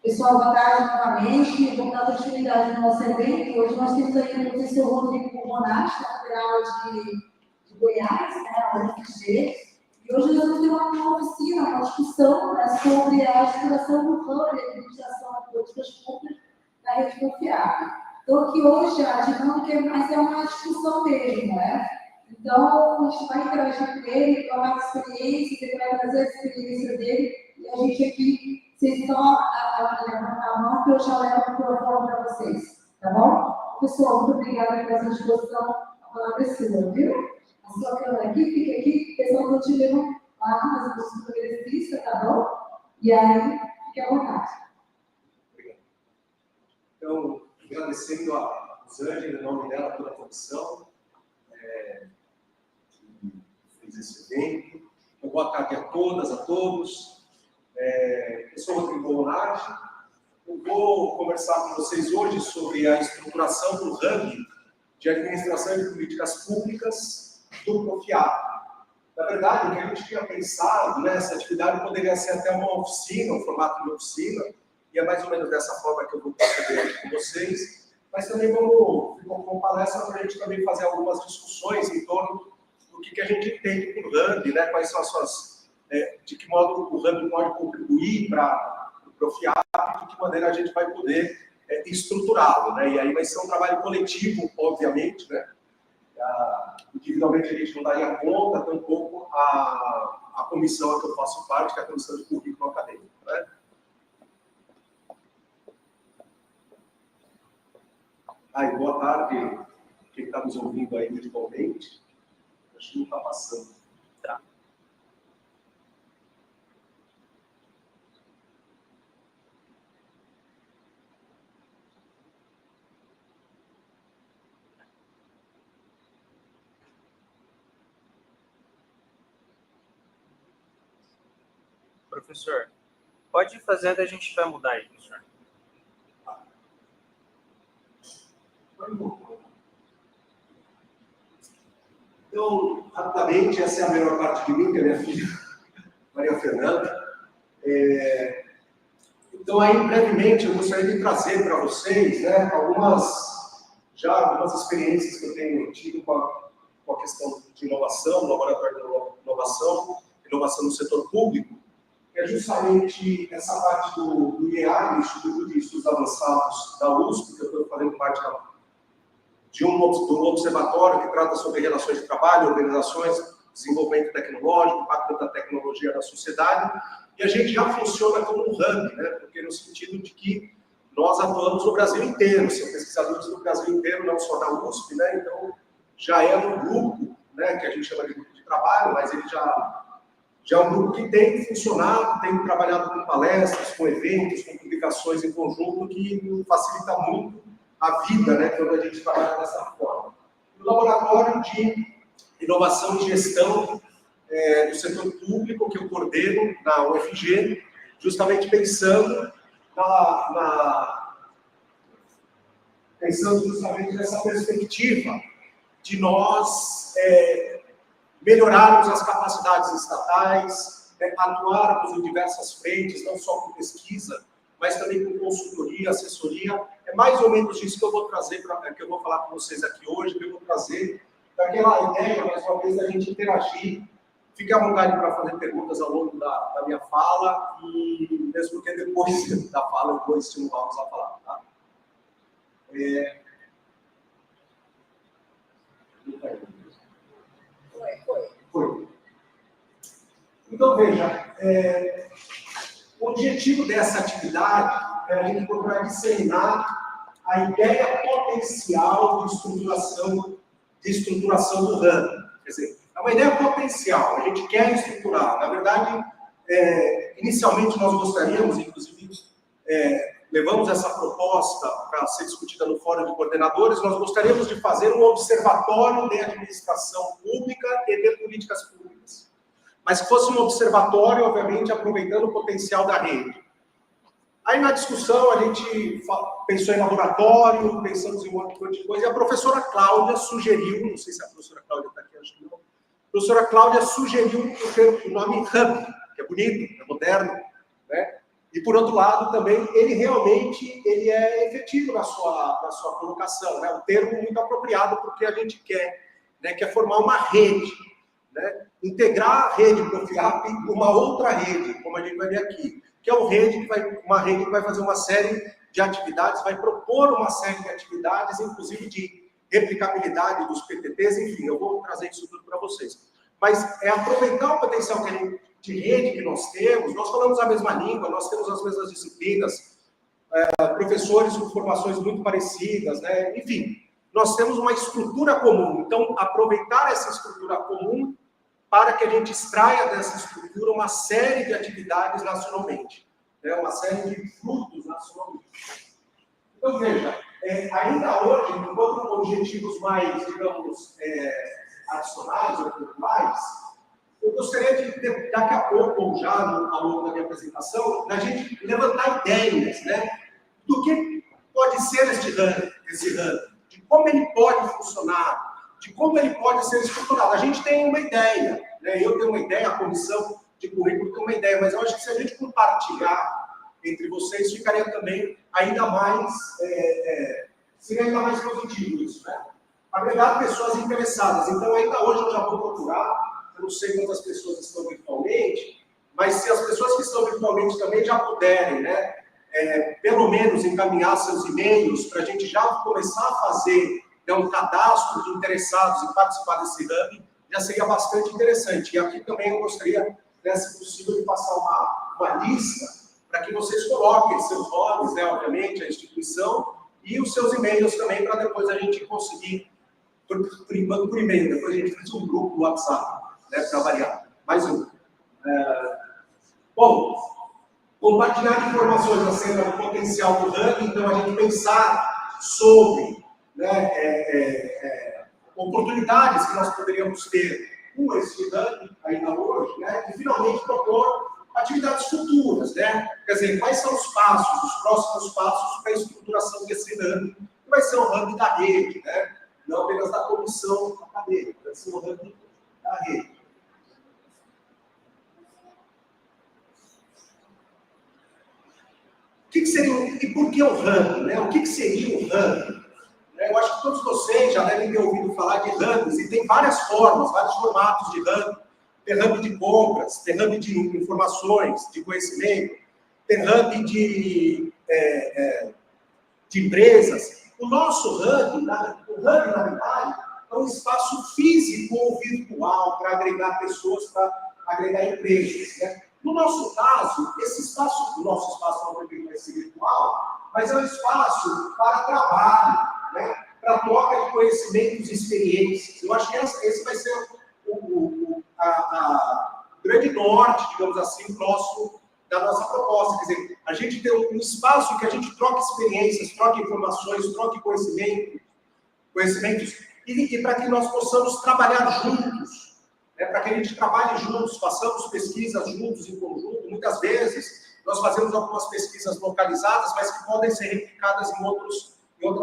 Pessoal, boa tarde novamente. Vou dar continuidade no nosso evento. Hoje nós temos aqui o professor Rodrigo Bonatti, da Federal de Goiás, né, a UFG. E hoje nós vamos ter uma oficina, uma discussão, né, sobre a estruturação do Hub de Administração de Políticas Públicas da Rede Confiável. Então, aqui hoje a dinâmica é mais uma discussão mesmo, né? Então, a gente vai interagir com ele, falar de experiências, ele vai trazer a experiência dele, e a gente aqui, vocês só levantar a mão que eu já levo o microfone para vocês, tá bom? Pessoal, muito obrigada pela sua disposição, a palavra é sua, viu? A sua câmera aqui, fica aqui, o pessoal continua lá nas bolsas do exercício, tá bom? E aí, fique à vontade. Obrigado. Então, agradecendo a Rosângela, em nome dela, toda a comissão, que fez esse evento. Então, boa tarde a todas, a todos. Eu sou o Rodrigo Bonatti. Eu vou conversar com vocês hoje sobre a estruturação do Hub de Administração de Políticas Públicas do Confiável. Na verdade, o que a gente tinha pensado, né, essa atividade poderia ser até uma oficina, um formato de oficina, e é mais ou menos dessa forma que eu vou proceder com vocês, mas também vamos com palestra para a gente também fazer algumas discussões em torno do que a gente entende por Hub, né, quais são as suas... de que modo o Hub pode contribuir para o Profiável, de que maneira a gente vai poder estruturá-lo, né? E aí vai ser um trabalho coletivo, obviamente, né? Individualmente a gente não daria conta, tampouco a comissão a que eu faço parte, que é a Comissão de Currículo Acadêmico, né? E boa tarde, quem está nos ouvindo aí virtualmente. Acho que não está passando. Tá. Professor, pode ir fazendo, a gente vai mudar aí, professor. Então, rapidamente, essa é a melhor parte de mim, que é minha filha, Maria Fernanda. Então, aí, brevemente, eu gostaria de trazer para vocês, né, algumas experiências que eu tenho tido com a questão de inovação, laboratório de inovação no setor público, que é justamente essa parte do IEA, Instituto de Estudos Avançados da USP, que eu estou fazendo parte de um observatório que trata sobre relações de trabalho, organizações, desenvolvimento tecnológico, impacto da tecnologia na sociedade, e a gente já funciona como um hub, né? Porque no sentido de que nós atuamos no Brasil inteiro, são pesquisadores do Brasil inteiro, não só da USP, né? Então, já é um grupo, né, que a gente chama de grupo de trabalho, mas ele já é um grupo que tem funcionado, tem trabalhado com palestras, com eventos, com publicações em conjunto, que facilita muito a vida, né, quando a gente trabalha dessa forma. O Laboratório de Inovação e Gestão do Setor Público, que eu coordeno na UFG, justamente pensando justamente nessa perspectiva de nós melhorarmos as capacidades estatais, atuarmos em diversas frentes, não só com pesquisa, mas também com consultoria, assessoria. É mais ou menos isso que eu vou trazer, que eu vou falar com vocês aqui hoje, que eu vou trazer daquela ideia, mais uma vez, da gente interagir. Fique à vontade para fazer perguntas ao longo da minha fala, e mesmo que depois da fala eu vou estimulá-los a falar, tá? Foi. Então, veja, o objetivo dessa atividade é a gente procurar disseminar a ideia potencial de estruturação do Hub. Quer dizer, é uma ideia potencial, a gente quer estruturar. Na verdade, inicialmente nós gostaríamos, inclusive, levamos essa proposta para ser discutida no Fórum de Coordenadores, nós gostaríamos de fazer um observatório de administração pública e de políticas públicas. Mas que fosse um observatório, obviamente, aproveitando o potencial da rede. Aí, na discussão, a gente pensou em laboratório, pensamos em um monte de coisa, e a professora Cláudia sugeriu, não sei se a professora Cláudia está aqui, acho que não, a professora Cláudia sugeriu o nome Hub, que é bonito, é moderno, né? E, por outro lado, também, ele realmente é efetivo na sua colocação, né? Um termo muito apropriado porque a gente quer, né? Quer formar uma rede, né? Integrar a rede Profiap com uma outra rede, como a gente vai ver aqui, que é uma rede que vai fazer uma série de atividades, vai propor uma série de atividades, inclusive de replicabilidade dos PTTs, enfim, eu vou trazer isso tudo para vocês. Mas é aproveitar o potencial de rede que nós temos, nós falamos a mesma língua, nós temos as mesmas disciplinas, professores com formações muito parecidas, né? Enfim, nós temos uma estrutura comum, então aproveitar essa estrutura comum para que a gente extraia dessa estrutura uma série de atividades nacionalmente, né? Uma série de frutos nacionalmente. Então, veja, ainda hoje, enquanto objetivos mais, digamos, adicionais ou pontuais, eu gostaria de, daqui a pouco, ou já ao longo da minha apresentação, da gente levantar ideias, né, do que pode ser esse ranking, de como ele pode funcionar, de como ele pode ser estruturado. A gente tem uma ideia, né, eu tenho uma ideia, a comissão de currículo tem uma ideia, mas eu acho que se a gente compartilhar entre vocês, ficaria também ainda mais, seria ainda mais positivo isso, né? Agregar pessoas interessadas. Então, ainda hoje eu já vou procurar, eu não sei quantas pessoas estão virtualmente, mas se as pessoas que estão virtualmente também já puderem, né, pelo menos encaminhar seus e-mails para a gente já começar a fazer, né, um cadastro de interessados em participar desse hub, já seria bastante interessante. E aqui também eu gostaria, né, se possível, de passar uma lista para que vocês coloquem seus nomes, né, obviamente, a instituição, e os seus e-mails também, para depois a gente conseguir, por e-mail, depois a gente faz um grupo no WhatsApp, né, para variar. Mais um. Bom, compartilhar informações acerca do potencial do hub, então a gente pensar sobre, né, oportunidades que nós poderíamos ter com esse hub ainda hoje, né, e finalmente propor atividades futuras, né? Quer dizer, quais são os passos, os próximos passos para a estruturação desse hub, que vai ser um hub da rede, né? Não apenas da comissão acadêmica, vai ser um hub da rede. O que seria, e por que o hub, né? O que seria o hub? Eu acho que todos vocês já devem ter ouvido falar de hubs, e tem várias formas, vários formatos de hub. Tem hub de compras, tem hub de informações, de conhecimento, tem hub de empresas. O nosso hub, na verdade, é um espaço físico ou virtual para agregar pessoas, para agregar empresas, né? No nosso caso, o nosso espaço não vai ser virtual, mas é um espaço para trabalho, né? Para troca de conhecimentos e experiências. Eu acho que esse vai ser o grande norte, digamos assim, da nossa proposta. Quer dizer, a gente tem um espaço em que a gente troca experiências, troca informações, troca conhecimentos, e para que nós possamos trabalhar juntos, né? Para que a gente trabalhe juntos, façamos pesquisas juntos, em conjunto. Muitas vezes, nós fazemos algumas pesquisas localizadas, mas que podem ser replicadas em outras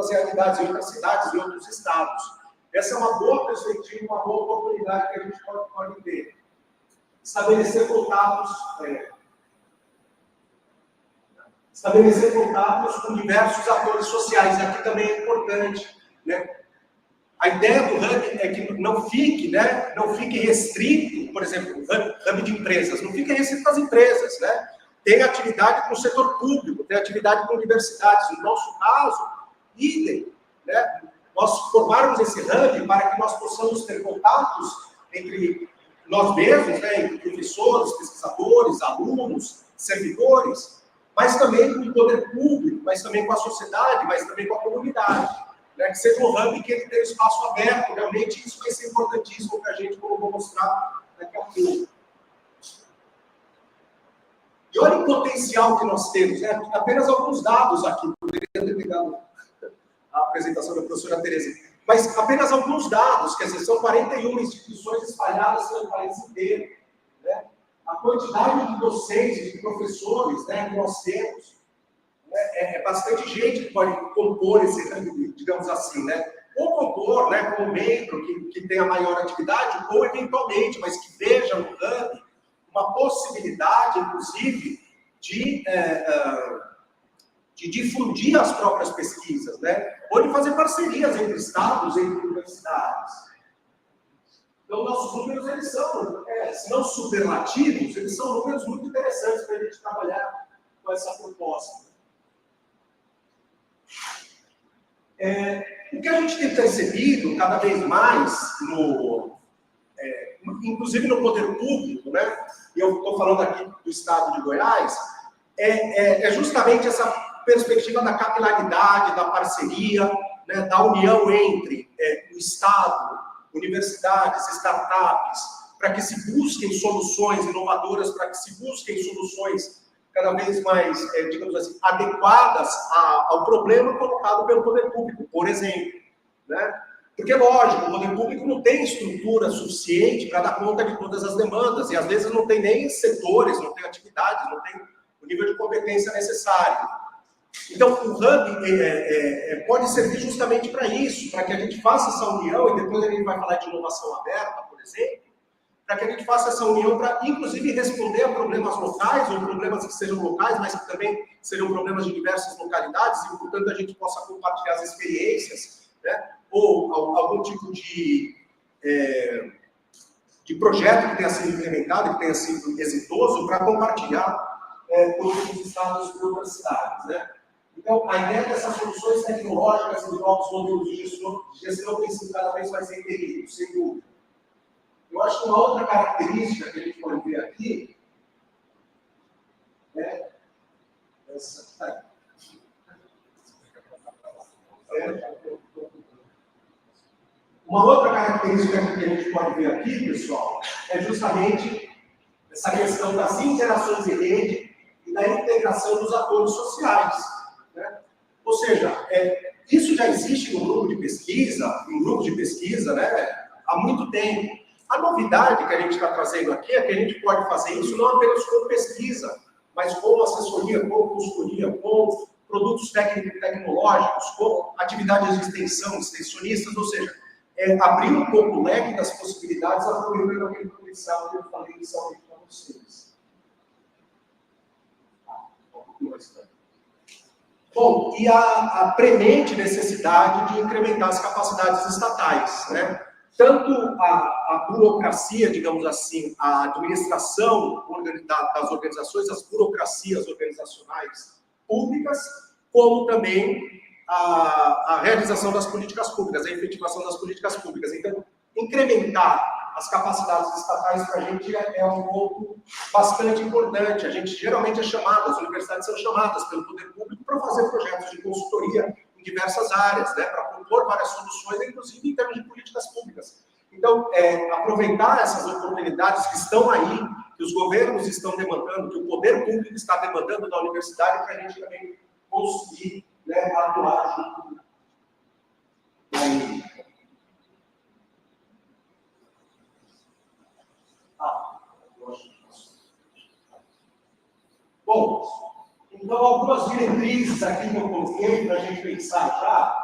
realidades, em outras cidades, em outros estados. Essa é uma boa perspectiva, uma boa oportunidade que a gente pode ter. Estabelecer contatos com diversos atores sociais. Aqui também é importante, né? A ideia do hub é que não fique restrito, por exemplo, hub de empresas, não fique restrito às empresas, né? Tem atividade com o setor público, tem atividade com universidades. No nosso caso, idem, né? Nós formarmos esse hub para que nós possamos ter contatos entre nós mesmos, né, entre professores, pesquisadores, alunos, servidores, mas também com o poder público, mas também com a sociedade, mas também com a comunidade. Né, que seja um hub que ele tenha espaço aberto, realmente isso vai ser importantíssimo para a gente, como eu vou mostrar daqui a pouco. E olha o potencial que nós temos, né? Apenas alguns dados aqui, poderia ter pegado a apresentação da professora Tereza, mas apenas alguns dados, quer dizer, são 41 instituições espalhadas pelo país inteiro, né? A quantidade de docentes, de professores, né, que nós temos, né, bastante gente que pode compor esse hub, digamos assim, né? Ou compor, né, como membro que tenha maior atividade, ou eventualmente, mas que veja no hub uma possibilidade, inclusive, de difundir as próprias pesquisas, né? Ou de fazer parcerias entre estados, entre universidades. Então, nossos números, eles são, se não superlativos, eles são números muito interessantes para a gente trabalhar com essa proposta. O que a gente tem percebido cada vez mais, inclusive no poder público, né? E eu estou falando aqui do estado de Goiás, é justamente essa perspectiva da capilaridade, da parceria, né, da união entre o Estado, universidades, startups, para que se busquem soluções inovadoras, para que se busquem soluções cada vez mais, digamos assim, adequadas ao problema colocado pelo poder público, por exemplo, né? Porque, lógico, o poder público não tem estrutura suficiente para dar conta de todas as demandas, e às vezes não tem nem setores, não tem atividades, não tem o nível de competência necessário. Então, o Hub pode servir justamente para isso, para que a gente faça essa união, e depois a gente vai falar de inovação aberta, por exemplo, para que a gente faça essa união para, inclusive, responder a problemas locais, ou problemas que sejam locais, mas que também serão problemas de diversas localidades, e, portanto, a gente possa compartilhar as experiências, né? Ou algum tipo de projeto que tenha sido implementado, que tenha sido exitoso, para compartilhar com os estados e outras cidades, né? Então, a ideia dessas soluções tecnológicas e de novos modelos de gestão tem sido cada vez mais requeridos, sem dúvida. Eu acho que uma outra característica que a gente pode ver aqui é essa. Uma outra característica que a gente pode ver aqui, pessoal, é justamente essa questão das interações em rede e da integração dos atores sociais, né? Ou seja, isso já existe no grupo de pesquisa, né, há muito tempo. A novidade que a gente está trazendo aqui é que a gente pode fazer isso não apenas com pesquisa, mas com assessoria, com consultoria, com produtos tecnológicos, com atividades de extensão, extensionistas, ou seja, abrir um pouco o leque das possibilidades, aproveitando aquele potencial que eu falei inicialmente para vocês. Bom, e a premente necessidade de incrementar as capacidades estatais, né? Tanto a burocracia, digamos assim, a administração das organizações, as burocracias organizacionais públicas, como também a realização das políticas públicas, a efetivação das políticas públicas. Então, incrementar as capacidades estatais para a gente é um ponto bastante importante. A gente geralmente é chamado, as universidades são chamadas pelo poder público para fazer projetos de consultoria em diversas áreas, né, para propor várias soluções, inclusive em termos de políticas públicas. Então, aproveitar essas oportunidades que estão aí, que os governos estão demandando, que o poder público está demandando da universidade, para a gente também conseguir, né, atuar junto aí. Bom, então algumas diretrizes aqui que eu coloquei para a gente pensar já.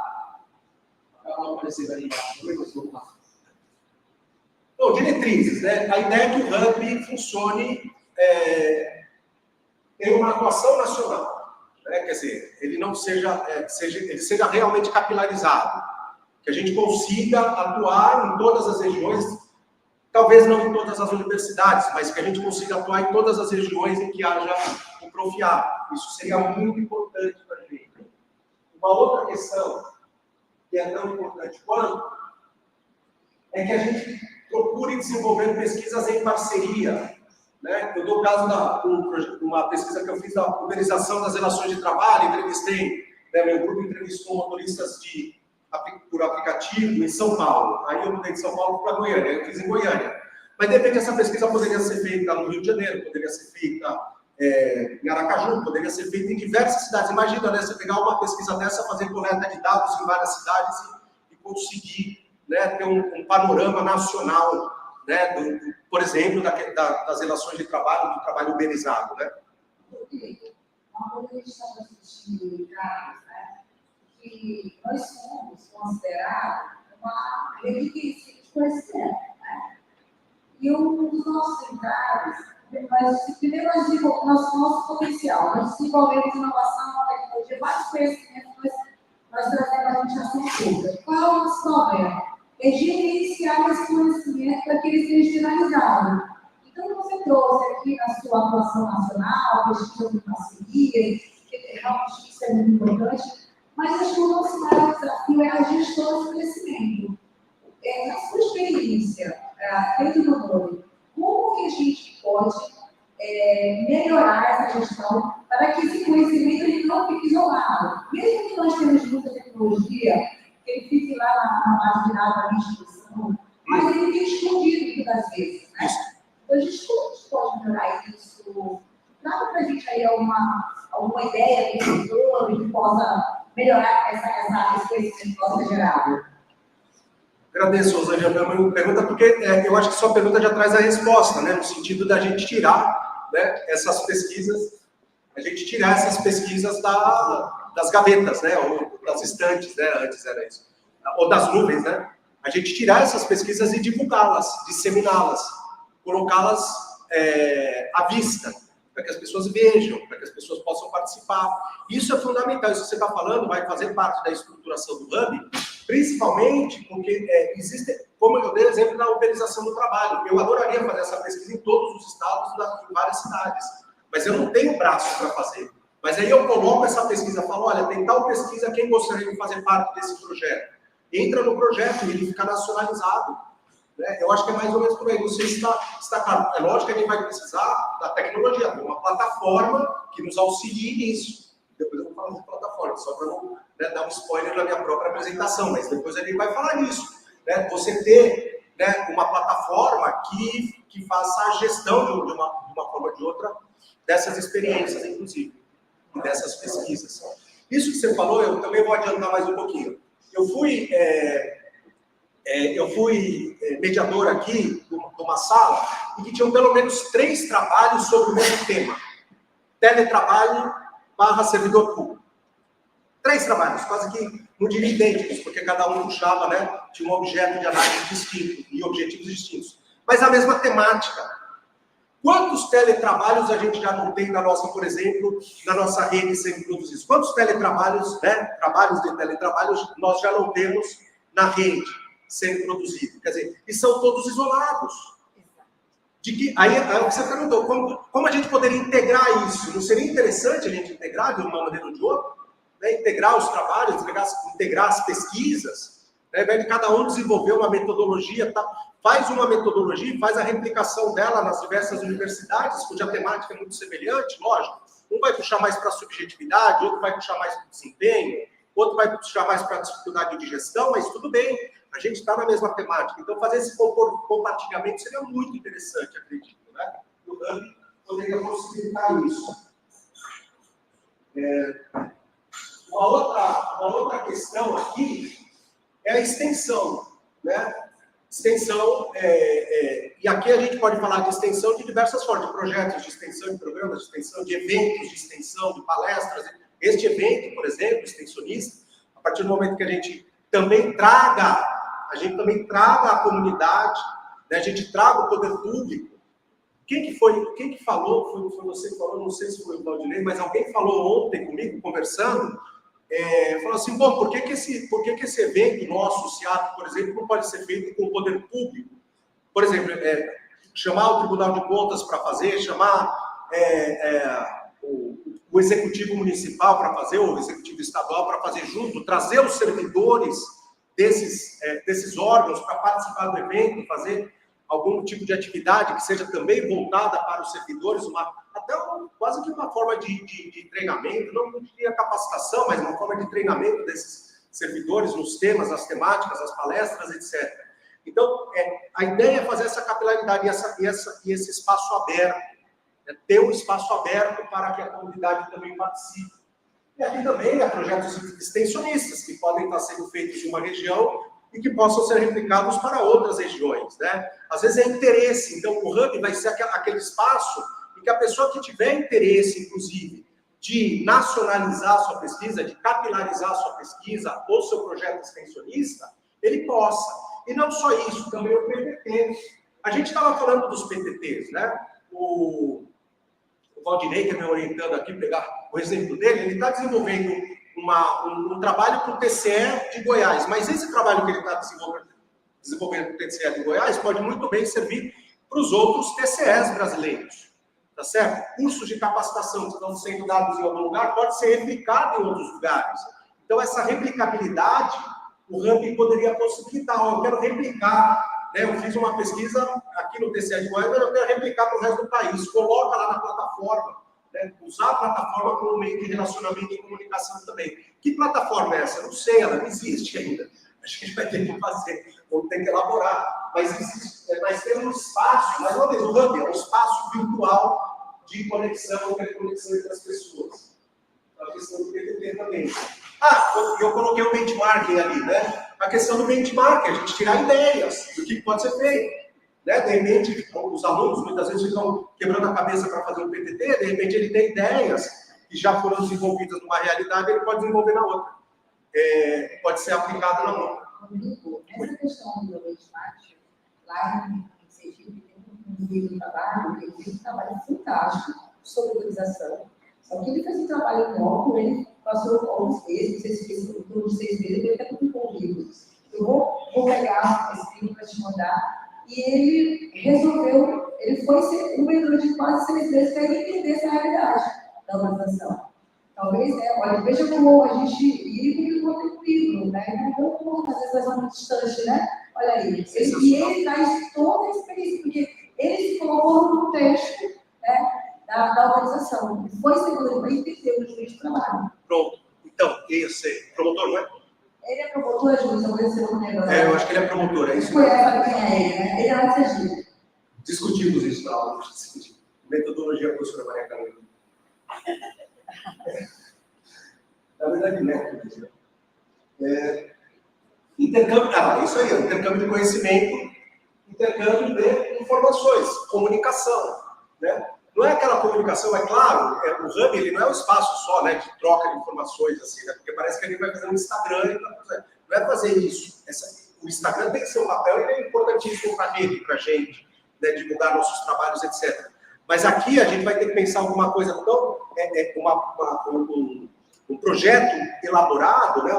Acabou aparecendo aí embaixo. Bom, diretrizes, né? A ideia é que o Hub funcione, tem uma atuação nacional, né? Quer dizer, ele não ele seja realmente capilarizado, que a gente consiga atuar em todas as regiões. Talvez não em todas as universidades, mas que a gente consiga atuar em todas as regiões em que haja um Profiab. Isso seria muito importante para a gente. Uma outra questão, que é tão importante quanto, é que a gente procure desenvolver pesquisas em parceria, né? Eu dou o caso de uma pesquisa que eu fiz da pulverização das relações de trabalho, entrevistei, né, meu grupo entrevistou motoristas por aplicativo em São Paulo. Aí eu mudei de São Paulo para Goiânia, eu fiz em Goiânia. Mas, de repente, essa pesquisa poderia ser feita no Rio de Janeiro, poderia ser feita em Aracaju, poderia ser feita em diversas cidades. Imagina, né, você pegar uma pesquisa dessa, fazer coleta de dados em várias cidades e conseguir, né, ter um panorama nacional, né, por exemplo, das relações de trabalho, do trabalho uberizado, né? Uma coisa que a gente está discutindo, Carlos, né? Que nós somos considerados uma rede de conhecimento, né? E um dos nossos entraves primeiro nós desenvolvemos nosso potencial, nós desenvolvemos inovação, tecnologia, vários conhecimentos, nós trazemos a gente ação pública. Qual é o nosso problema? É gerenciar esse conhecimento para que ele seja generalizado. Então, você trouxe aqui na sua atuação nacional, pesquisa de parceria, que realmente isso é muito importante, mas acho que o nosso maior desafio é a gestão desse conhecimento. Na sua experiência, dentro do Nome, como que a gente pode melhorar essa gestão para que esse conhecimento ele não fique isolado? Mesmo que nós tenhamos muita tecnologia, que ele fique lá na base de dados da instituição, mas ele fica escondido muitas das vezes, né? Então, a gente pode melhorar isso? Traga para a gente aí alguma ideia que possa melhorar esse conhecimento que possa ser gerado. Agradeço, Rosângela, pela pergunta, porque eu acho que sua pergunta já traz a resposta, né? No sentido da gente tirar, né, essas pesquisas, das gavetas, né? Ou das estantes, né? Antes era isso. Ou das nuvens, né? A gente tirar essas pesquisas e divulgá-las, disseminá-las, colocá-las à vista, para que as pessoas vejam, para que as pessoas possam participar. Isso é fundamental. Isso que você está falando vai fazer parte da estruturação do Hub, principalmente porque existe, como eu dei exemplo da uberização do trabalho. Eu adoraria fazer essa pesquisa em todos os estados, em várias cidades, mas eu não tenho braço para fazer. Mas aí eu coloco essa pesquisa, falo, olha, tem tal pesquisa, quem gostaria de fazer parte desse projeto? Entra no projeto e ele fica nacionalizado. Eu acho que é mais ou menos por aí. Não sei se está claro. É lógico que a gente vai precisar da tecnologia, de uma plataforma que nos auxilie nisso. Depois eu vou falar de plataforma, só para não dar um spoiler da minha própria apresentação, mas depois a gente vai falar nisso. Você ter uma plataforma que faça a gestão de uma forma ou de outra dessas experiências, inclusive, e dessas pesquisas. Isso que você falou, eu também vou adiantar mais um pouquinho. Eu fui mediador aqui de uma sala e que tinham pelo menos 3 trabalhos sobre o mesmo tema. Teletrabalho / servidor público. 3 trabalhos, quase que não diria idênticos, porque cada um puxava, tinha um objeto de análise distinto e objetivos distintos. Mas a mesma temática. Quantos teletrabalhos a gente já não tem na nossa, por exemplo, na nossa rede sendo produzidos? Quantos teletrabalhos, trabalhos de teletrabalho nós já não temos na rede sendo produzido? Quer dizer, e são todos isolados. Aí você perguntou, como a gente poderia integrar isso? Não seria interessante a gente integrar de uma maneira ou de outra? Integrar os trabalhos, integrar as pesquisas, ao invés de cada um desenvolver uma metodologia, faz uma metodologia e faz a replicação dela nas diversas universidades, cuja temática é muito semelhante, lógico. Um vai puxar mais para a subjetividade, outro vai puxar mais para o desempenho, outro vai puxar mais para a dificuldade de gestão, mas tudo bem, a gente está na mesma temática. Então, fazer esse compartilhamento seria muito interessante, acredito, né? O Hub poderia possibilitar isso. Uma outra questão aqui é a extensão, né? Extensão, e aqui a gente pode falar de extensão de diversas formas, de projetos de extensão, de programas de extensão, de eventos de extensão, de palestras. Este evento, por exemplo, extensionista, a partir do momento que a gente também traga a comunidade, né? A gente traga o poder público. Quem que falou? Foi você que falou, não sei se foi o Valdinei, mas alguém falou ontem comigo, conversando, falou assim, bom, por que esse evento nosso, o CIAP, por exemplo, não pode ser feito com o poder público? Por exemplo, chamar o Tribunal de Contas para fazer, chamar o Executivo Municipal para fazer, ou o Executivo Estadual para fazer junto, trazer os servidores desses órgãos para participar do evento, fazer algum tipo de atividade que seja também voltada para os servidores, quase que uma forma de treinamento, não diria capacitação, mas uma forma de treinamento desses servidores nos temas, nas temáticas, as palestras, etc. Então, a ideia é fazer essa capilaridade e esse espaço aberto, ter um espaço aberto para que a comunidade também participe. E aqui também há projetos extensionistas que podem estar sendo feitos em uma região e que possam ser replicados para outras regiões, né? Às vezes é interesse, então o Hub vai ser aquele espaço em que a pessoa que tiver interesse, inclusive, de nacionalizar a sua pesquisa, de capilarizar a sua pesquisa ou seu projeto extensionista, ele possa. E não só isso, também o PPT. A gente estava falando dos PPTs, né? o Valdinei, que é me orientando aqui, pegar o exemplo dele, ele está desenvolvendo um trabalho para o TCE de Goiás, mas esse trabalho que ele está desenvolvendo para o TCE de Goiás pode muito bem servir para os outros TCEs brasileiros, tá certo? Cursos de capacitação que estão sendo dados em algum lugar pode ser replicado em outros lugares. Então, essa replicabilidade, o Hub poderia possibilitar. Eu quero replicar, né? Eu fiz uma pesquisa aqui no TCE de Goiás, mas eu quero replicar para o resto do país. Coloca lá na plataforma, né? Usar a plataforma como meio de relacionamento e comunicação também. Que plataforma é essa? Eu não sei, ela não existe ainda. A gente vai ter que fazer, vamos ter que elaborar. Mas existe, nós temos um espaço, mais uma vez, o Hub é um espaço virtual de conexão, interconexão entre as pessoas. A questão do PTT também. Eu coloquei o benchmarking ali, né? A questão do benchmarking, a gente tirar ideias do que pode ser feito. Né? De repente, os alunos muitas vezes ficam quebrando a cabeça para fazer um PTT, de repente ele tem ideias que já foram desenvolvidas numa realidade, ele pode desenvolver na outra. Pode ser aplicado na outra. Essa questão do benchmarking, lá em Sergipe, tem um vídeo de trabalho, ele fez um trabalho fantástico sobre utilização. Só que ele fez um trabalho enorme, ele passou alguns meses, não sei se fez um turno de 6 meses, ele até publicou um livro. Eu vou pegar esse livro para te mandar. E ele resolveu, ele foi um vendedor de quase 6 meses para ele entender essa realidade da organização. Talvez, né, olha, veja como a gente vive no livro, né? Então, às vezes, nós vamos distante, né? Olha aí. Ele traz toda a experiência, porque ele se colocou no contexto, né, da organização. E foi seguro, ele entendeu o juiz de trabalho. Pronto. Então, esse promotor, não é? Ele é promotor, juiz, eu conheci o nome. Eu acho que ele é promotor, é isso? Conhece quem é ele, né? Ele é lá de Sergipe. Discutimos isso na aula, metodologia da professora Maria Carolina. Na verdade, método. Intercâmbio, isso aí, intercâmbio de conhecimento, intercâmbio de informações, comunicação, né? Não é aquela comunicação, é claro, o Hub ele não é um espaço só, né, de troca de informações, assim, né? Porque parece que a gente vai fazer um Instagram, não é fazer isso. O Instagram tem seu papel e é importantíssimo para a rede, para a gente, né, divulgar nossos trabalhos, etc. Mas aqui a gente vai ter que pensar alguma coisa, então, um projeto elaborado, né,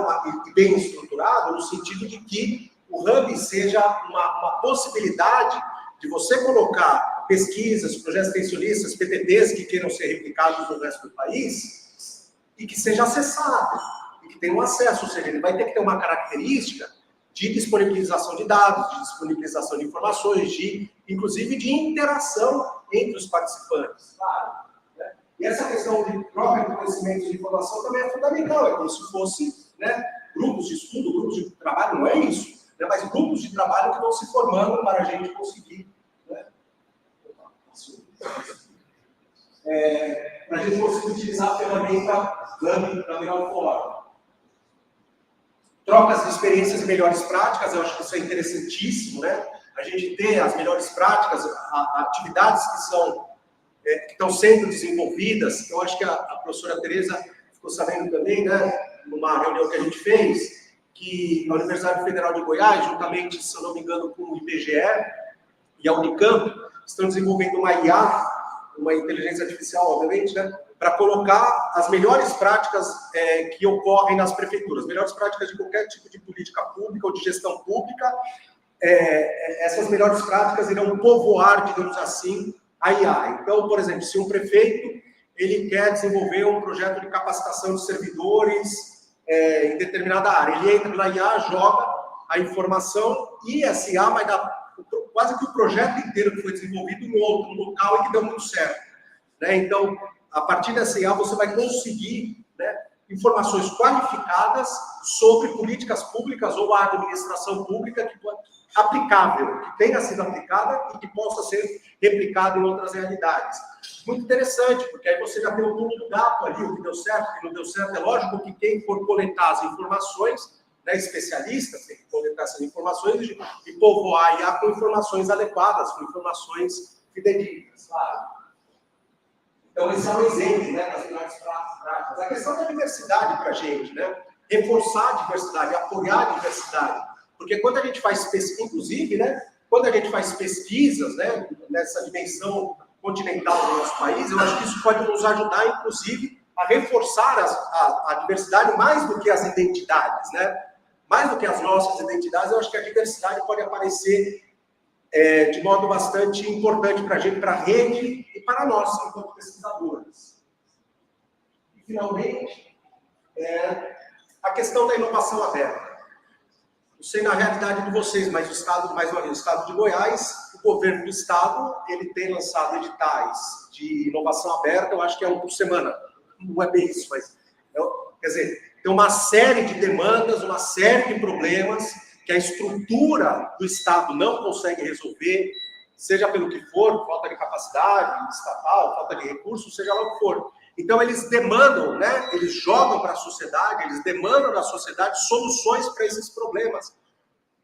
e bem estruturado, no sentido de que o Hub seja uma possibilidade de você colocar pesquisas, projetos extensionistas, PTTs que queiram ser replicados no resto do país e que seja acessado, e que tenha um acesso, ou seja, ele vai ter que ter uma característica de disponibilização de dados, de disponibilização de informações, inclusive de interação entre os participantes. Claro, né? E essa questão de troca de conhecimento e de informação também é fundamental, é como se fosse, né, grupos de estudo, grupos de trabalho, não é isso, né, mas grupos de trabalho que vão se formando para a gente conseguir, né, para a gente conseguir utilizar a ferramenta da melhor forma. Trocas de experiências e melhores práticas, eu acho que isso é interessantíssimo, né? A gente ter as melhores práticas, atividades que estão sendo desenvolvidas. Eu acho que a professora Tereza ficou sabendo também, né, numa reunião que a gente fez, que a Universidade Federal de Goiás, juntamente, se eu não me engano, com o IBGE e a Unicamp, estão desenvolvendo uma IA, uma inteligência artificial, obviamente, né, para colocar as melhores práticas que ocorrem nas prefeituras, melhores práticas de qualquer tipo de política pública ou de gestão pública. Essas melhores práticas irão povoar, digamos assim, a IA. Então, por exemplo, se um prefeito ele quer desenvolver um projeto de capacitação de servidores em determinada área, ele entra na IA, joga a informação e essa IA vai dar quase que o projeto inteiro que foi desenvolvido em outro local e que deu muito certo, né? Então, a partir dessa IA, você vai conseguir, né, informações qualificadas sobre políticas públicas ou a administração pública aplicável, que tenha sido aplicada e que possa ser replicada em outras realidades. Muito interessante, porque aí você já tem o pulo do gato ali, o que deu certo, o que não deu certo. É lógico que quem for coletar as informações, né, especialistas, tem que coletar essas informações e povoar a IA com informações adequadas, com informações fidedignas, claro. Então, esse é um exemplo, né, das melhores práticas. A questão da diversidade para a gente, né? Reforçar a diversidade, apoiar a diversidade. Porque quando a gente faz pesquisa, inclusive, né, quando a gente faz pesquisas, né, nessa dimensão continental do nosso país, eu acho que isso pode nos ajudar, inclusive, a reforçar a diversidade mais do que as identidades, né? Mais do que as nossas identidades, eu acho que a diversidade pode aparecer de modo bastante importante para a gente, para a rede e para nós, enquanto pesquisadores. E, finalmente, a questão da inovação aberta. Não sei na realidade de vocês, mas o Estado, mais uma vez, o Estado de Goiás, o governo do Estado, ele tem lançado editais de inovação aberta, eu acho que é um por semana. Não é bem isso, mas... quer dizer, tem uma série de demandas, uma série de problemas que a estrutura do Estado não consegue resolver, seja pelo que for, falta de capacidade estatal, falta de recursos, seja lá o que for. Então, eles demandam, né? Eles jogam para a sociedade, eles demandam da sociedade soluções para esses problemas.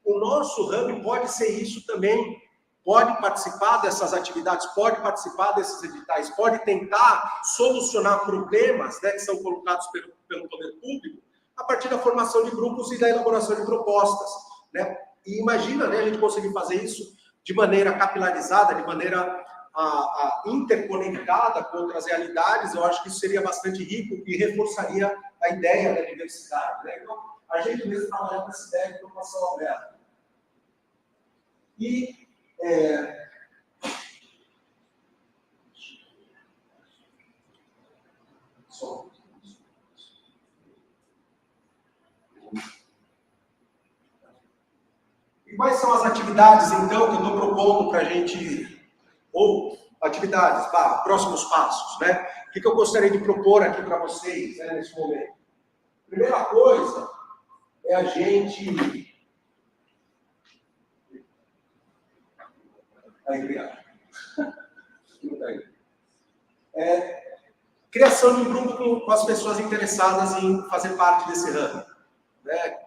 O nosso hub pode ser isso também, pode participar dessas atividades, pode participar desses editais, pode tentar solucionar problemas, né, que são colocados pelo poder público, a partir da formação de grupos e da elaboração de propostas, né? E imagina, né, a gente conseguir fazer isso de maneira capilarizada, de maneira interconectada com outras realidades. Eu acho que isso seria bastante rico e reforçaria a ideia da diversidade, né? Então, a gente mesmo trabalha com essa ideia de inovação aberta. E E quais são as atividades, então, que eu estou propondo para a gente, ou atividades, próximos passos, né? O que eu gostaria de propor aqui para vocês, né, nesse momento? Primeira coisa é a gente... Aí, obrigado. Criação de um grupo com as pessoas interessadas em fazer parte desse ramo, né?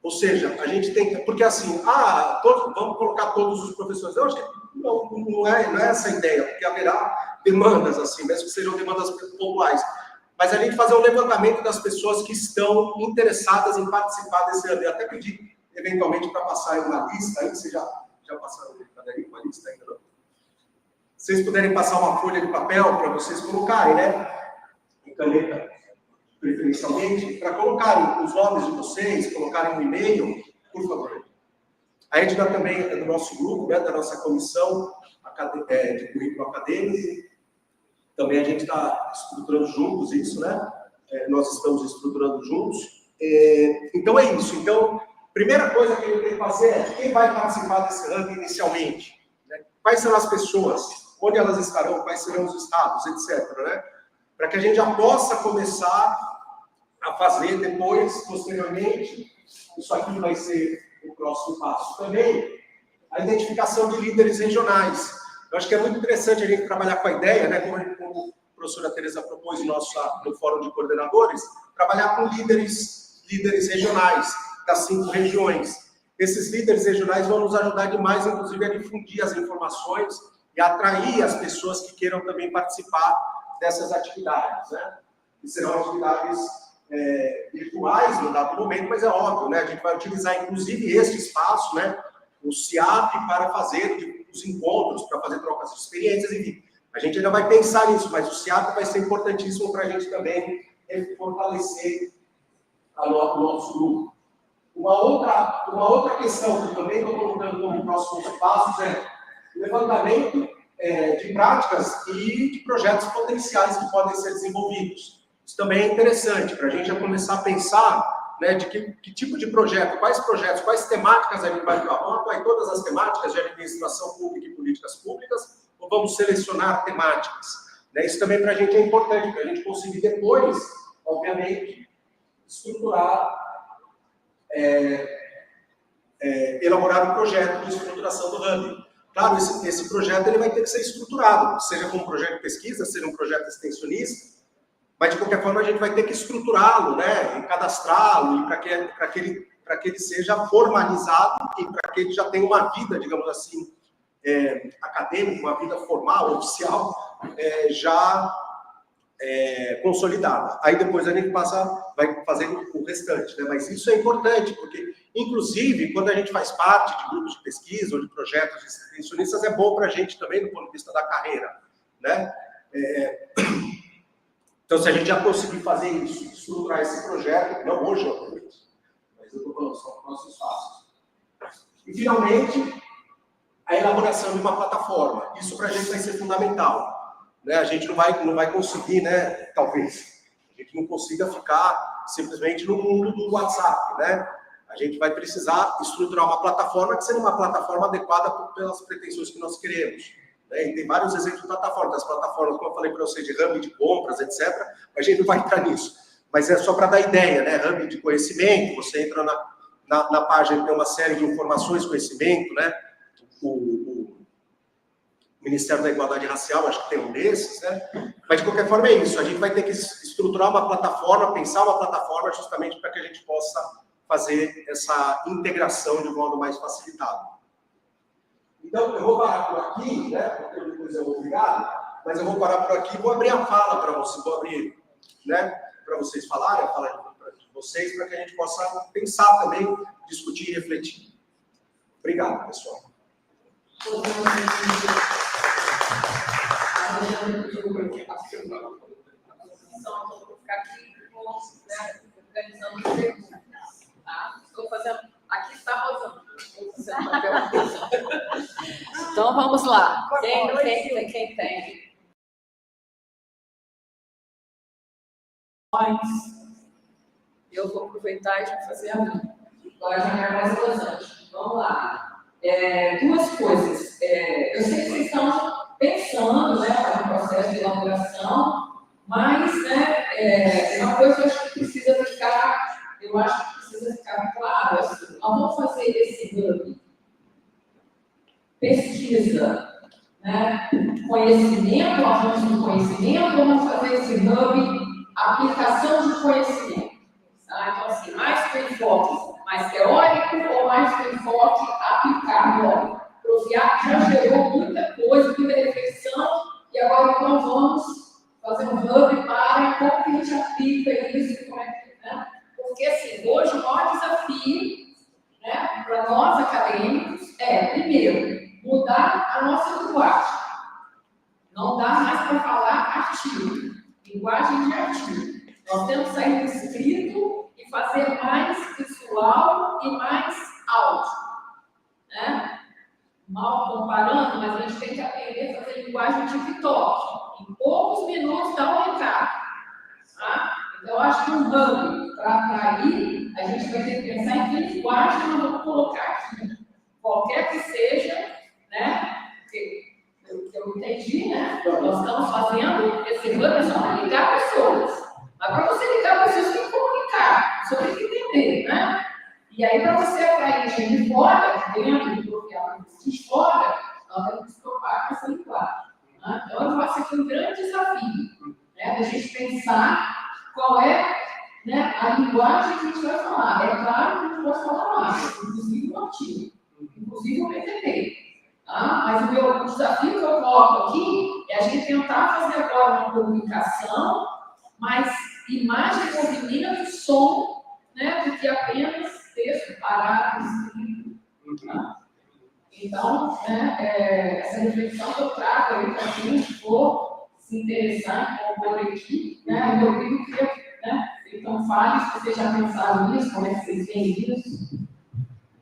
Ou seja, a gente tem... Porque assim, vamos colocar todos os professores. Eu acho que não é essa a ideia, porque haverá demandas, assim, mesmo que sejam demandas pontuais. Mas a gente fazer um levantamento das pessoas que estão interessadas em participar desse ano. Eu até pedi, eventualmente, para passar uma lista, aí vocês já passaram uma lista ainda não? Vocês puderem passar uma folha de papel para vocês colocarem, né? Em caneta, preferencialmente, para colocarem os nomes de vocês, colocarem um e-mail, por favor. A Edna também é do nosso grupo, né, da nossa comissão de currículo acadêmico. Também a gente está estruturando juntos isso, né? Nós estamos estruturando juntos. Então é isso. Então, primeira coisa que a gente tem que fazer é quem vai participar desse hub inicialmente, né? Quais são as pessoas, onde elas estarão, quais serão os estados, etc., né? Para que a gente já possa começar a fazer depois, posteriormente, isso aqui vai ser o próximo passo também, a identificação de líderes regionais. Eu acho que é muito interessante a gente trabalhar com a ideia, né, como a professora Tereza propôs no Fórum de Coordenadores, trabalhar com líderes regionais das 5 regiões. Esses líderes regionais vão nos ajudar demais, inclusive, a difundir as informações e atrair as pessoas que queiram também participar dessas atividades, né? Que serão atividades virtuais no dado momento, mas é óbvio, né? A gente vai utilizar, inclusive, este espaço, né? O CIAP, para fazer os encontros, para fazer trocas de experiências, enfim. A gente ainda vai pensar nisso, mas o CIAP vai ser importantíssimo para a gente também fortalecer o nosso grupo. Uma outra questão que eu também estou colocando como próximos passos é levantamento de práticas e de projetos potenciais que podem ser desenvolvidos. Isso também é interessante, para a gente já começar a pensar, né, de que tipo de projeto, quais temáticas a gente vai atuar. Vamos atuar em todas as temáticas de administração pública e políticas públicas, ou vamos selecionar temáticas? Né? Isso também para a gente é importante, para a gente conseguir depois, obviamente, estruturar, elaborar um projeto de estruturação do hub. Claro, esse projeto ele vai ter que ser estruturado, seja como um projeto de pesquisa, seja um projeto extensionista, mas de qualquer forma a gente vai ter que estruturá-lo, né, e cadastrá-lo, e para que ele seja formalizado e para que ele já tenha uma vida, digamos assim, acadêmica, uma vida formal, oficial, já consolidada. Aí depois a gente vai fazendo o restante, né? Mas isso é importante, porque, inclusive, quando a gente faz parte de grupos de pesquisa ou de projetos extensionistas, é bom para a gente também, do ponto de vista da carreira. né? Então, se a gente já conseguir fazer isso, estruturar esse projeto, não hoje, mas eu estou falando só próximos passos. E, finalmente, a elaboração de uma plataforma. Isso para a gente vai ser fundamental, né? A gente não vai conseguir, né? Talvez, a gente não consiga ficar simplesmente no mundo do WhatsApp, né? A gente vai precisar estruturar uma plataforma que seja uma plataforma adequada pelas pretensões que nós queremos. E tem vários exemplos de plataformas. As plataformas, como eu falei para você, de hub de compras, etc. A gente não vai entrar nisso. Mas é só para dar ideia, né? Hub de conhecimento, você entra na página, tem uma série de informações, conhecimento, né? O Ministério da Igualdade Racial, acho que tem um desses, né? Mas, de qualquer forma, é isso. A gente vai ter que estruturar uma plataforma, pensar uma plataforma justamente para que a gente possa fazer essa integração de um modo mais facilitado. Então, eu vou parar por aqui, né? Porque depois eu vou obrigado, mas eu vou parar por aqui e vou abrir a fala para vocês, vou abrir, né? Para vocês falarem, a fala de vocês, para que a gente possa pensar também, discutir e refletir. Obrigado, pessoal. Organizando perguntas, tá? Estou fazendo. Aqui está Rosana. Então vamos lá. Quem tem? Eu vou aproveitar e já fazer a minha. Agora já é mais interessante. Vamos lá. Duas coisas. Eu sei que vocês estão pensando, né, no processo de elaboração, mas, né, uma coisa que eu acho que precisa ficar claro, assim, nós vamos fazer esse hub, pesquisa, né, conhecimento, avanço do conhecimento, ou vamos fazer esse hub, aplicação de conhecimento. Tá? Então, assim, mais com enfoque mais teórico ou mais com enfoque aplicado? O FIAP já gerou muita coisa, muita reflexão, e agora nós vamos fazer um hub para como que a gente aplica isso, como é que, né? Porque, assim, hoje o maior desafio, né, para nós acadêmicos primeiro, mudar a nossa linguagem. Não dá mais para falar artigo, linguagem de artigo. Nós temos que sair do escrito e fazer mais visual e mais áudio. Né? Mal comparando, mas a gente tem que aprender a fazer linguagem de TikTok. Em poucos minutos dá um recado. Tá? Então, eu acho que um hub para atrair, a gente vai ter que pensar em que linguagem nós vamos colocar aqui. Qualquer que seja, né? Eu entendi, né? Nós estamos fazendo esse hub é só para ligar pessoas. Mas para você ligar pessoas, tem que comunicar, você tem que entender, né? E aí, para você atrair gente de fora, de dentro do que ela de fora, nós temos que se preocupar com essa linguagem. Né? Então, eu acho que é um grande desafio, né? Da gente pensar qual é, né, a linguagem que a gente vai falar. É claro que a gente pode falar mais, inclusive o artigo, inclusive o PTT. Tá? Mas o desafio que eu coloco aqui é a gente tentar fazer agora uma comunicação, mais imagem, movimento, som, né, do que apenas texto, parágrafo, escrito. Tá? Então, né, essa reflexão que eu trago aí para quem for se interessar em compor aqui, né, eu Rodrigo queria, né, então fale se vocês já pensaram nisso, como é que vocês veem isso.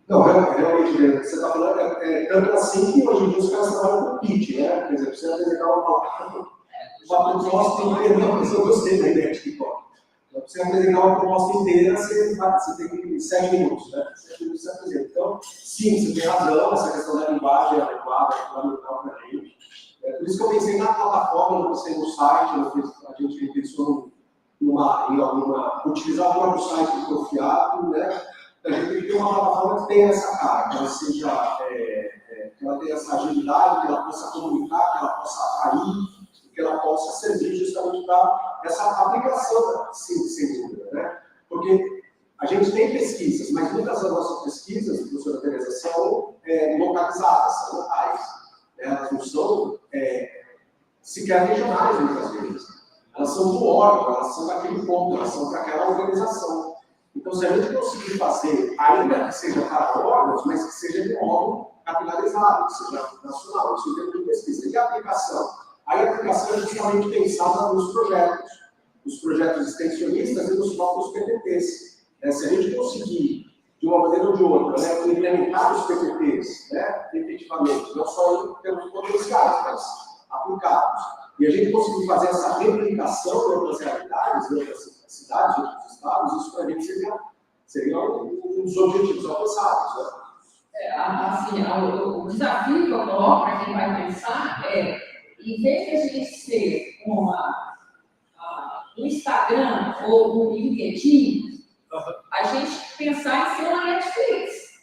Não, realmente, o que você está falando é tanto assim que hoje em dia os caras trabalham com pitch, né? Quer dizer, precisa apresentar uma proposta inteira. Não, mas eu gostei da ideia de TikTok. Para você apresentar uma proposta inteira, você tem 7 minutos, né? 7 minutos você apresenta. Então, sim, você tem razão, essa questão da linguagem adequada, é fundamental para a gente. Por isso que eu pensei na plataforma, eu pensei no site, a gente pensou em alguma utilizar o próprio site do Profiato, né? A gente tem que ter uma plataforma que tenha essa cara, que ela seja, que ela tenha essa agilidade, que ela possa comunicar, que ela possa atrair, que ela possa servir justamente para essa aplicação, sim, sem dúvida, né? Porque a gente tem pesquisas, mas muitas das nossas pesquisas, professora Tereza, são localizadas, são locais. Elas não são sequer regionais, muitas vezes. Elas são do órgão, elas são daquele ponto, elas são para aquela organização. Então, se a gente conseguir fazer, ainda que seja para órgãos, mas que seja de modo capilarizado, que seja nacional, isso tem de pesquisa. E a aplicação? Aí a aplicação é justamente pensada nos projetos extensionistas e nos próprios PPPs. Se a gente conseguir, de uma maneira ou de outra, né, implementar os PPPs, né, efetivamente, não só em termos potenciais, mas aplicados, e a gente conseguir fazer essa replicação em outras realidades, em outras cidades, em outros estados, isso para a gente seria um dos objetivos alcançados. Né? Assim, o desafio que eu coloco para quem vai pensar é, em vez de a gente ser um Instagram ou um LinkedIn, a gente pensar em ser uma Netflix.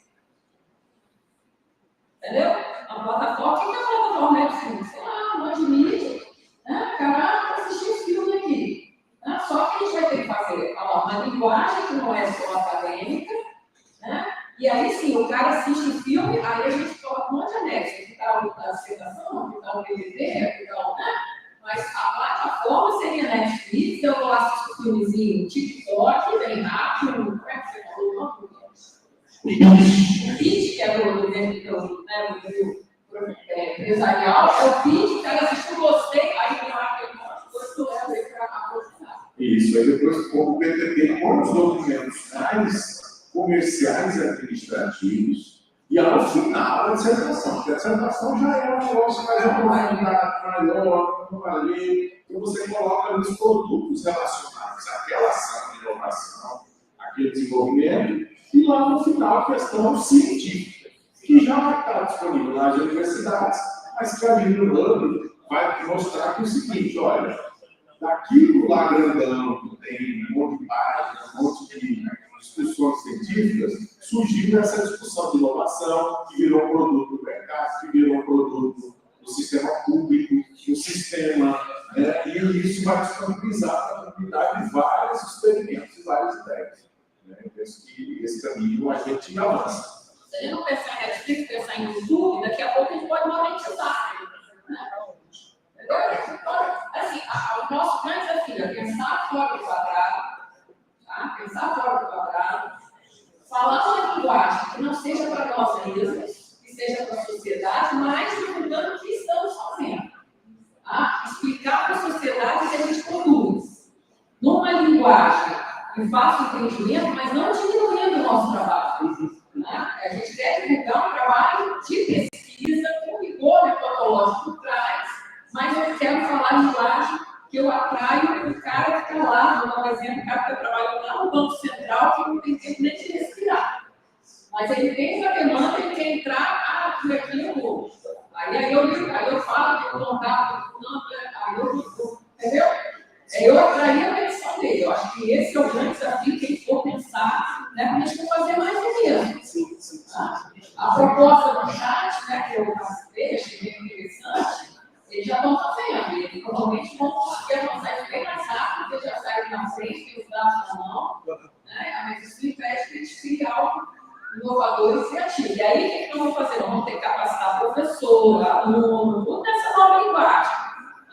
Entendeu? A plataforma, o que é a plataforma Netflix? Um monte de mídia, né? Caraca, assistir esse filme aqui. Né? Só que a gente vai ter que fazer uma linguagem que não é só acadêmica, né? E aí sim, o cara assiste o filme, aí a gente coloca um monte de anexo, que está a apresentação, que está o PVT, que está né? Mas a plataforma seria Netflix, eu vou assistir o filmezinho TikTok, bem rápido, como é que você falou? O vídeo que é do empresarial, é o vídeo, o cara assistiu, gostei, aí tem lá aquele monte de coisa que eu levo aí para aprofundar. Isso, aí depois o PPP com os documentos mais comerciais e administrativos, e ao final a dissertação, porque a dissertação já é um negócio mais maior, uma lei, então você coloca nos produtos relacionados àquela ação de inovação, aquele desenvolvimento, e lá no final a questão científica, que já vai estar disponível nas universidades, mas que a Hub vai mostrar que é o seguinte, olha, daquilo lá grandão, que tem um monte de páginas, um monte de discussões científicas, surgiu essa discussão de inovação, que virou um produto do mercado, que virou um produto do sistema público, do sistema, né? E isso vai disponibilizar para a comunidade vários experimentos e várias ideias. Né? Eu penso que esse caminho a gente avança. Se a gente não pensar em Netflix, pensar em YouTube, daqui a pouco a gente pode monetizar. Né? Assim, o nosso grande desafio é pensar fora do quadrado, tá? Pensar fora do quadrado, falar uma linguagem que não seja para nós mesmos, que seja para a sociedade, mas divulgando o que estamos fazendo. Tá? Explicar para a sociedade o que a gente produz. Numa linguagem que faça entendimento, mas não diminuindo o nosso trabalho. Tá? A gente deve divulgar um trabalho de pesquisa, com rigor metodológico por trás, mas eu quero falar a linguagem que eu atraio o cara que está lá, vou dar um exemplo, o cara que está trabalhando lá no Banco Central, que não tem tempo nem de respirar. Mas ele tem uma demanda, ele quer entrar, por aqui eu vou. Aí eu falo, eu contato, aí eu entendeu? Eu atraí a atenção dele. Eu acho que esse é o grande desafio que a gente for pensar, né, para a gente não fazer mais do mesmo. Tá? A proposta do chat, né, que eu participei, achei bem interessante, eles já estão fazendo, e eles provavelmente vão conseguir avançar bem mais rápido, porque já saíram na frente, tem os dados na mão, né? Mas isso impede que eles criem algo inovador e criativo. E aí, o que nós vamos fazer? Nós vamos ter que capacitar professor, aluno, tudo nessa nova linguagem,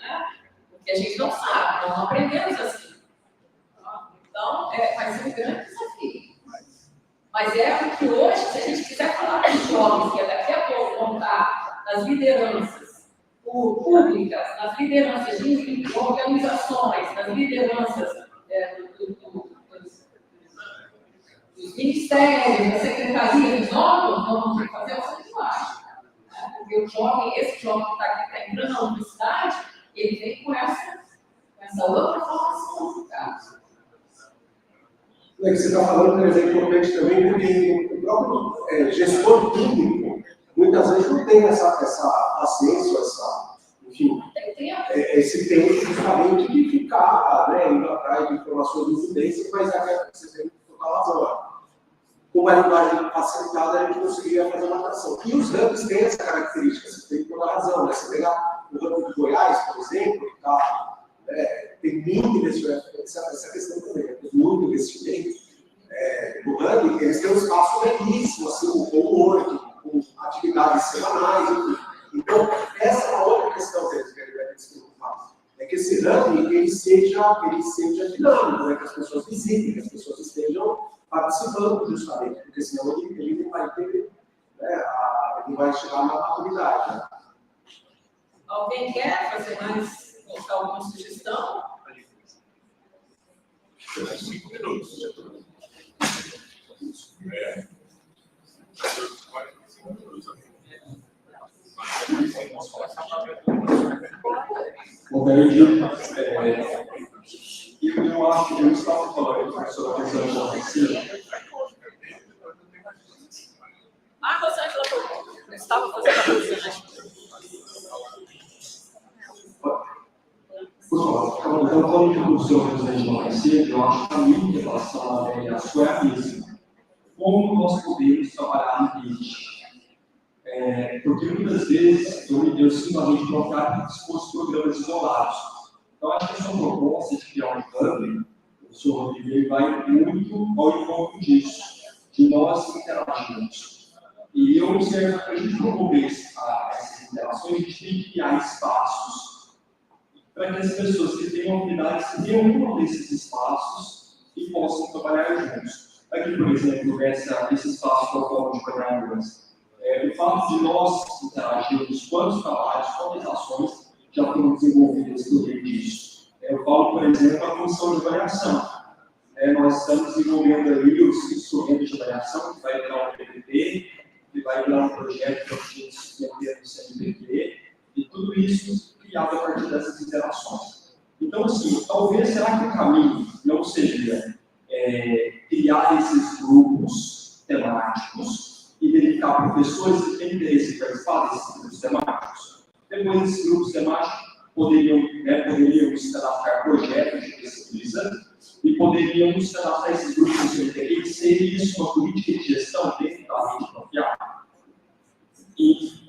né? Porque a gente não sabe, nós não aprendemos assim. Então, vai ser um grande desafio. Mas é porque hoje, se a gente quiser falar com os jovens, que daqui a pouco vão estar nas lideranças públicas, nas lideranças de organizações, nas lideranças dos ministérios, da secretaria dos órgãos, nós vamos ter que fazer essa linguagem. Né? Porque o jovem, esse jovem que está aqui, está entrando na universidade, ele vem com essa outra formação. Tá? Você está falando, por exemplo, importante também, porque o próprio gestor público, muitas vezes não tem essa paciência, enfim, esse tempo justamente de ficar, né, indo atrás de informações de evidência, mas você tem total razão. Com a linguagem facilitada, a gente conseguiria fazer uma atração. E os hubs têm essa característica, você tem toda a razão. Né? Você pegar o hub de Goiás, por exemplo, tem muito investimento, essa questão também, tem muito investimento. No hub, eles têm um espaço belíssimo, assim, com work, com atividades semanais, enfim. Então, essa é uma outra questão deles que ele vai ter que se preocupar. É que esse hub ele seja dinâmico, né? Que as pessoas visitem, que as pessoas estejam participando justamente, porque senão ele vai ter, né, ele vai chegar na maturidade. Né? Alguém quer fazer mais, colocar alguma sugestão? 5 minutos. Bom, eu acho que eu estava falando sobre a questão da medicina. Ah, Rosângela, eu estava fazendo a Rosângela. Pessoal, então, falando de produção de mais cedo, eu acho que a minha relação à sua é a mesma. Como nós podemos trabalhar no limite? Porque muitas vezes eu sinto a gente colocar disposto programas isolados. Então, acho que essa proposta de criar um plano, o senhor Rodrigo, vai muito ao encontro disso, de nós interagirmos. E eu observo que para a gente promover essas interações, a gente tem que criar espaços para que as pessoas que têm habilidades se reúnam nesses espaços e possam trabalhar juntos. Aqui, por exemplo, esse espaço que eu falo de programas, o fato de nós interagirmos quantos trabalhos, quantas ações já foram desenvolvidas por meio disso. Eu falo, por exemplo, a função de avaliação. Nós estamos desenvolvendo ali os instrumentos de avaliação, que vai virar um PPP, que vai virar um projeto que a gente submeter no CNPq, e tudo isso criado a partir dessas interações. Então, assim, talvez, será que o caminho não seria criar esses grupos temáticos e dedicar professores que têm interesse em participar desses grupos temáticos? Depois, esses grupos temáticos poderiam se adaptar a projetos de pesquisa e poderíamos se adaptar a esses grupos de interesse e ser isso uma política de gestão dentro da rede confiável. E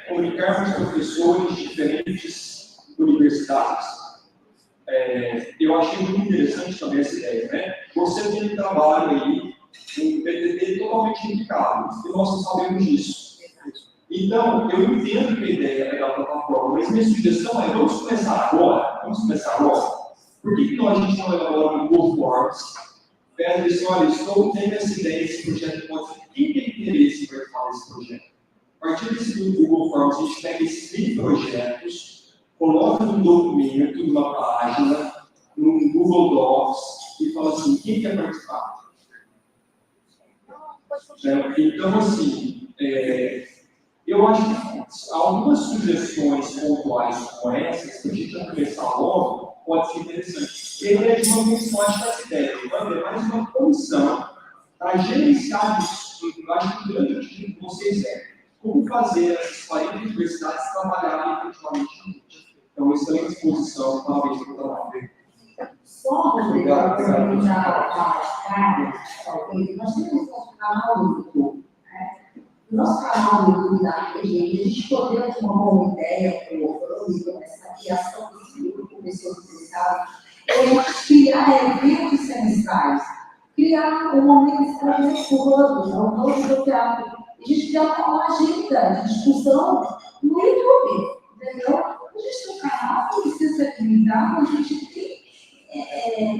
comunicarmos professores de diferentes universidades. Eu achei muito interessante também essa ideia, né? Você tem um trabalho aí, um PTT totalmente indicado, e nós não sabemos disso. Então, eu entendo que a ideia é da plataforma, mas minha sugestão é, vamos começar agora. Por que a gente não elabora um Google Forms? Pede assim, olha, estou tendo essa ideia, esse projeto pode ser. Quem tem interesse em participar desse projeto? A partir desse Google Forms, a gente pega esses 20 projetos, coloca num documento, numa página, num Google Docs, e fala assim, quem quer participar? Então, assim, eu acho que algumas sugestões pontuais como essas, que a gente vai começar logo, pode ser interessante. Ele é de uma comissão das ideias, vai ter mais uma comissão para gerenciar isso. Eu acho que o grande objetivo de vocês como fazer essas 40 universidades trabalharem efetivamente. Então, excelente exposição, parabéns pelo trabalho. Só para talvez, nós temos nosso canal no YouTube. Nosso canal no YouTube da IPG, a gente poderia ter uma boa ideia com essa criação desse grupo, pessoas interessadas, criar eventos semestrais, criar um momento de um novo teatro. A gente criar uma agenda de discussão no YouTube, entendeu? A gente tem um canal que precisa ser limitado, a gente tem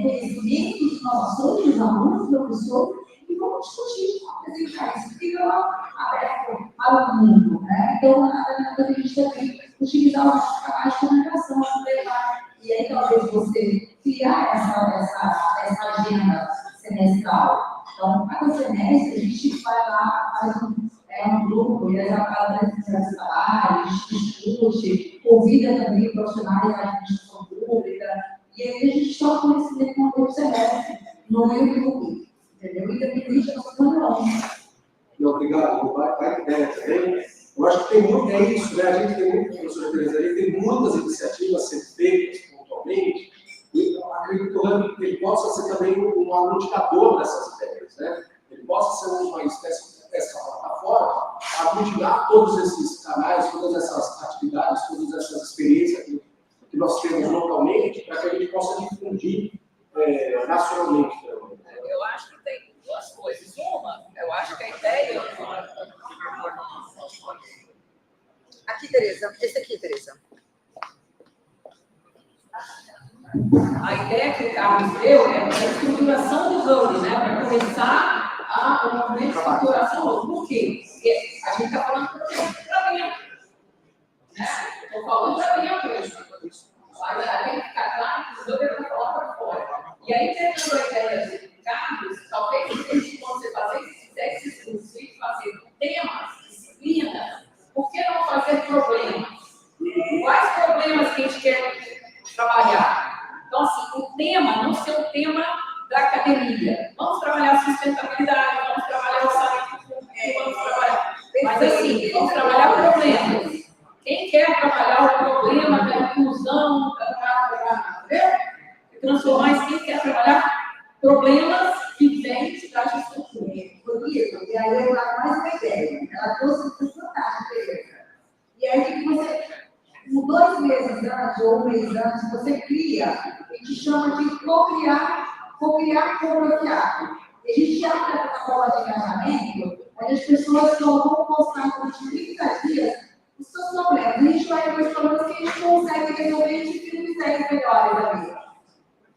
conhecimentos, inovações dos alunos, professores, e vamos discutir, apresentar isso, fica lá aberto para o mundo, né? Então, a gente também utilizar os nossos canais de comunicação, e aí talvez você criar essa agenda semestral. Então, cada semestre a gente vai lá, faz um grupo, e aí apresenta trabalhos, discute, convida também profissionais da administração pública, e aí a gente toca conhecimento no outro semestre, no YouTube, entendeu? Independente da sua não. Obrigado, vai ideia também. Eu acho que tem muito, isso, né? A gente tem muito, professor Teresa, tem muitas iniciativas a ser feitas pontualmente, e eu acredito que ele possa ser também um aglutinador dessas ideias, né? Ele possa ser uma espécie dessa plataforma, aglutinar todos esses canais, todas essas atividades, todas essas experiências que nós temos localmente, para que a gente possa difundir nacionalmente também. Eu acho que tem duas coisas. Uma, eu acho que a ideia... Aqui, Tereza. Esse aqui, Tereza. A ideia que o Carlos deu é a estruturação do Hub, né? Para começar o movimento de estruturação. Por quê? Porque a gente está falando de treinamento. Estou falando para dentro, mas tem que ficar claro que os dois vão falar para fora. E aí, tendo a ideia de Carlos, talvez quando você fazer esse curso e fazer temas, disciplinas, por que não fazer problemas? Quais problemas que a gente quer trabalhar? Então, assim, o tema não ser o tema da academia. Vamos trabalhar sustentabilidade, vamos trabalhar orçamento público, vamos trabalhar. Mas, assim, vamos trabalhar problemas. Quem quer trabalhar o problema da inclusão, transformar isso, quem quer trabalhar problemas que vêm da gestão pública. Bonito, e aí eu trago mais uma ideia. Ela trouxe isso fantástico, Tereza. E aí, que você, com 2 meses antes, ou 1 mês antes, você cria, a gente chama de co-criar co-bloqueado. E a gente abre a plataforma de engajamento, onde as pessoas vão postar durante 30 dias os seus problemas. A gente vai ver os problemas que a gente consegue resolver e de 30 melhores ali.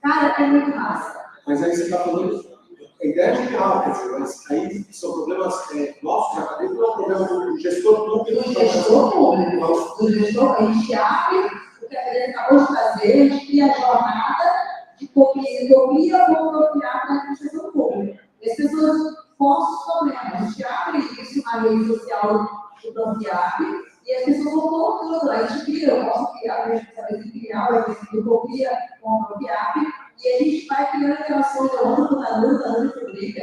Cara, é muito massa. Mas aí você está falando, a ideia é genial, quer dizer, mas aí são problemas nossos, de acadêmico, não é um problema do gestor público. Do gestor público. Do gestor, a gente abre o que a Tereza acabou de fazer, a gente cria a jornada de copia ou bloquear para a gestão pública. E as pessoas postam os problemas. A gente abre isso na rede social do Bloquear e as pessoas vão colocando. A gente cria, eu posso criar, a gente sabe criar, eu copia com o Bloquear. E a gente vai criando relações ao longo da luta pública,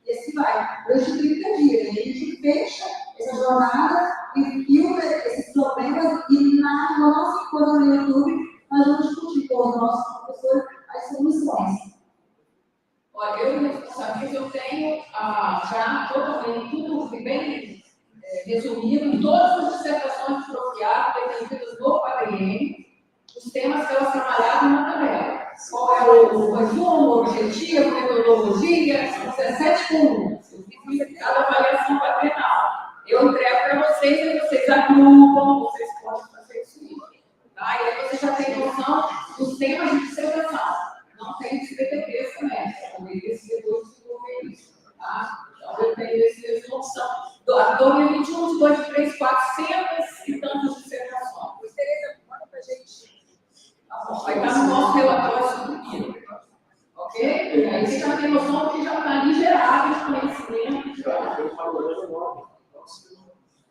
e assim vai, durante 30 dias. E a gente fecha essa jornada e filtra esses problemas, e no nosso encontro no YouTube, nós vamos discutir com os nossos professores as soluções. Olha, eu tenho já totalmente tudo bem resumido, todas as dissertações de Bloquear, defendidas no PADM, os temas que elas trabalharam na tabela. Qual é o resumo, o objetivo, metodologia, são 17 colunas. Eu fiz cada avaliação quadrenal. Eu entrego para vocês, aí vocês agrupam, vocês podem fazer isso. Tá? E aí você já tem noção dos temas de dissertação. Não tem de PTP também. Eu depois desenvolver isso. Tá? Então eu tenho essa noção. 2021, 2, 3, 400 e tantas dissertações. Tereza, manda pra gente. Vai estar no nosso relatório submetido. Ok? E aí você já tem noção que já está ali gerado de conhecimento.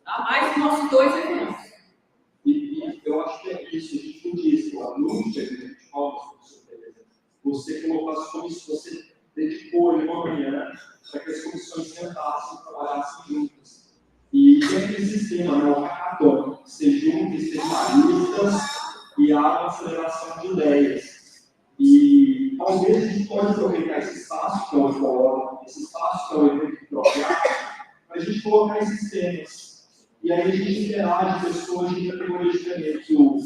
Tá? Mais os nossos 2 eventos. E eu acho que é isso. A gente não disse, no dia de você colocou as comissões, você dedicou uma manhã para que as comissões sentassem e trabalhassem juntas. E tem aquele sistema, né, o hackathon, que se juntem especialistas e há uma aceleração de ideias. E talvez a gente pode aproveitar esse espaço que é o fórum, esse espaço que é o evento Bloquear, para a gente colocar esses temas. E aí a gente interage pessoas de categorias diferentes, o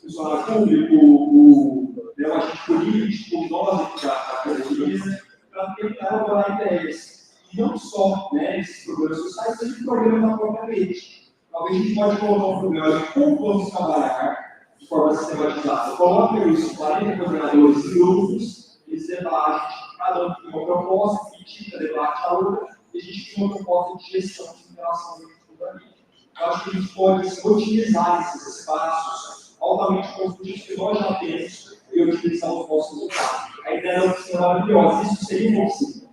funcionário público, o agente político, nós aqui da academia, para tentar elaborar ideias. E não só esses problemas sociais, mas os problemas da própria rede. Talvez a gente pode colocar um problema de como vamos trabalhar de forma sistematizada. Coloca isso, 40 coordenadores em grupos, eles debatem, cada um tem uma proposta, critica, debate a outra, e a gente tem uma proposta de gestão de interação dentro do ambiente. Eu acho que a gente pode otimizar esses espaços altamente construtivos que nós já temos e utilizar os nossos resultados. A ideia da oficina é maravilhosa, isso seria uma oficina.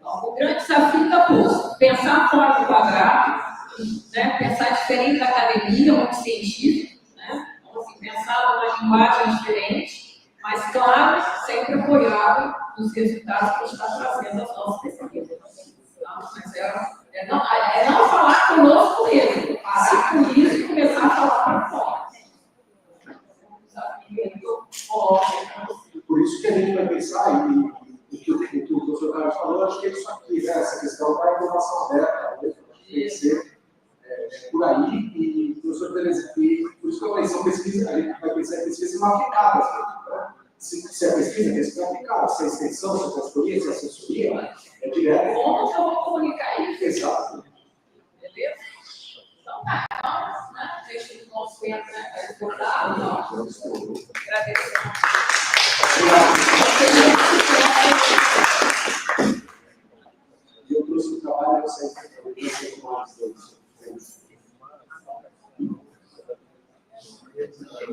O grande desafio está posto. Pensar fora do quadrado, né? Pensar diferente da academia, muito científico, né? Então, assim, pensar numa linguagem diferente, mas, claro, sempre apoiado nos resultados que a gente está trazendo às nossas pesquisas. Mas não falar conosco mesmo, parar com isso e começar a falar para fora. Por isso que a gente vai pensar, e o que o professor Carlos falou, acho que é isso aqui, né? Essa questão da inovação aberta, tem que ser por aí, e o professor Tereza, por isso que eu falei, são pesquisas, a gente vai pensar em pesquisas não aplicadas, né? Se a pesquisa é aplicada, se é extensão, se é consultoria, se é assessoria, é direto. Como que eu vou comunicar isso? Exato. Beleza? Então tá, né? Deixa o nosso tempo exportado. Agradeço. E eu trouxe o trabalho, eu sei que eu mais